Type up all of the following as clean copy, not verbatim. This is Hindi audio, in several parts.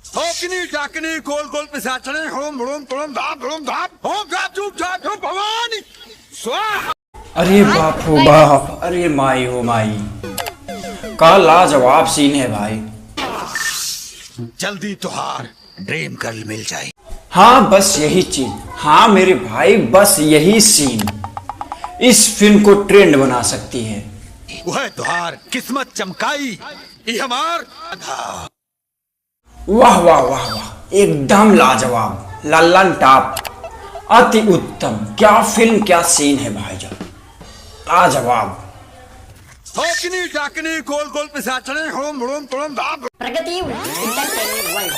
होकनी टाकनी गोल गोल पिसाचने होम होम तुम धाम होम धाम चुप चाप हो भवानी स्वाहा। अरे बाप हो बाप, अरे माई हो माई, का लाजवाब सीन है भाई। जल्दी तुहार ड्रीम गर्ल मिल जाए। हाँ बस यही चीज, हाँ मेरे भाई बस यही सीन इस फिल्म को ट्रेंड बना सकती है। वह तुहार किस्मत चमकाई ये हमार वाह वाह वाह वाह, एकदम लाजवाब, लल्लन टॉप, अति उत्तम। क्या फिल्म, क्या सीन है भाईजान, लाजवाब। होकनी टाकनी गोल गोल पिसाचने होम होम तुम धाम प्रगति एंटरटेनमेंट वर्ल्ड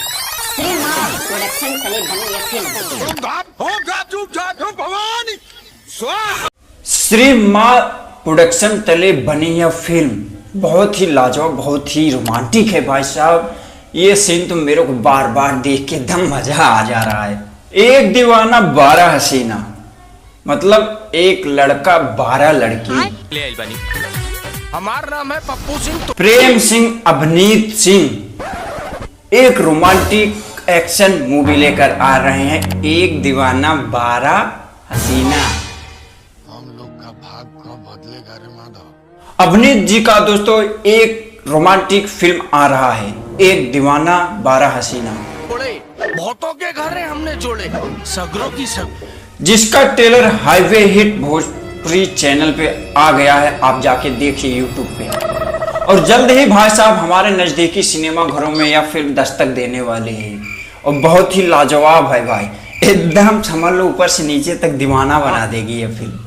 श्री मां प्रोडक्शन तले बनी यह फिल्म होम धाम चुप चाप हो भवानी स्वाहा। श्री मां प्रोडक्शन तले बनी यह फिल्म बहुत ही लाजवाब, बहुत ही रोमांटिक है भाई साहब। ये सीन तो मेरे को बार बार देख के एकदम मजा आ जा रहा है। एक दीवाना 12 हसीना, मतलब एक लड़का 12 लड़की। हमार नाम है पप्पू सिंह। प्रेम सिंह, अभिनीत सिंह एक रोमांटिक एक्शन मूवी लेकर आ रहे हैं, एक दीवाना 12 हसीना। हम लोग का भाग कब बदलेगा रे माधव। अभिनीत जी का दोस्तों एक रोमांटिक फिल्म आ रहा है, एक दीवाना 12 हसीना, बहुतों के घर है हमने जोड़े सगरों की सब, जिसका trailer highway hit Bhojpuri channel पे आ गया है। आप जाके देखिए यूट्यूब पे। और जल्द ही भाई साहब हमारे नजदीकी सिनेमा घरों में यह फिल्म दस्तक देने वाली है और बहुत ही लाजवाब है भाई, एकदम समझ लो ऊपर से नीचे तक दीवाना बना देगी यह फिल्म।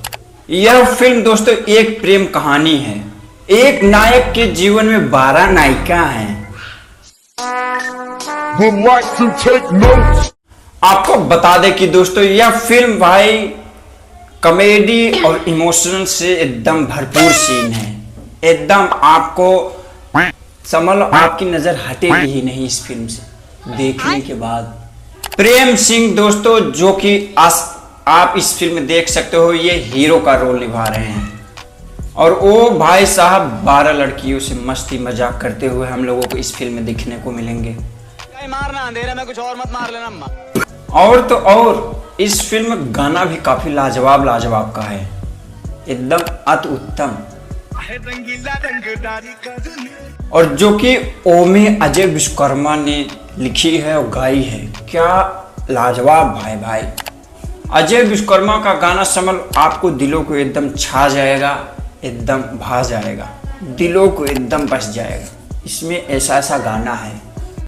यह फिल्म दोस्तों एक प्रेम कहानी है। एक नायक के जीवन में 12 नायिका हैं। आपको बता दें कि दोस्तों यह फिल्म भाई कॉमेडी और इमोशनल से एकदम भरपूर सीन है। एकदम आपको समझ लो आपकी नजर हटेगी ही नहीं इस फिल्म से देखने के बाद। प्रेम सिंह दोस्तों जो कि आप इस फिल्म में देख सकते हो, ये हीरो का रोल निभा रहे हैं और वो भाई साहब 12 लड़कियों से मस्ती मजाक करते हुए हम लोगों को इस फिल्म में देखने को मिलेंगे। मारना अंधेरे में कुछ और मत मार लेना अम्मा। और तो और इस फिल्म में गाना भी काफी लाजवाब का है, एकदम अति उत्तम। और जो कि ओमे अजय विश्वकर्मा ने लिखी है और गाई है। क्या लाजवाब भाई। अजय विश्वकर्मा का गाना समझ आपको दिलों को एकदम छा जाएगा, एकदम भा जाएगा, दिलों को एकदम बस जाएगा। इसमें ऐसा गाना है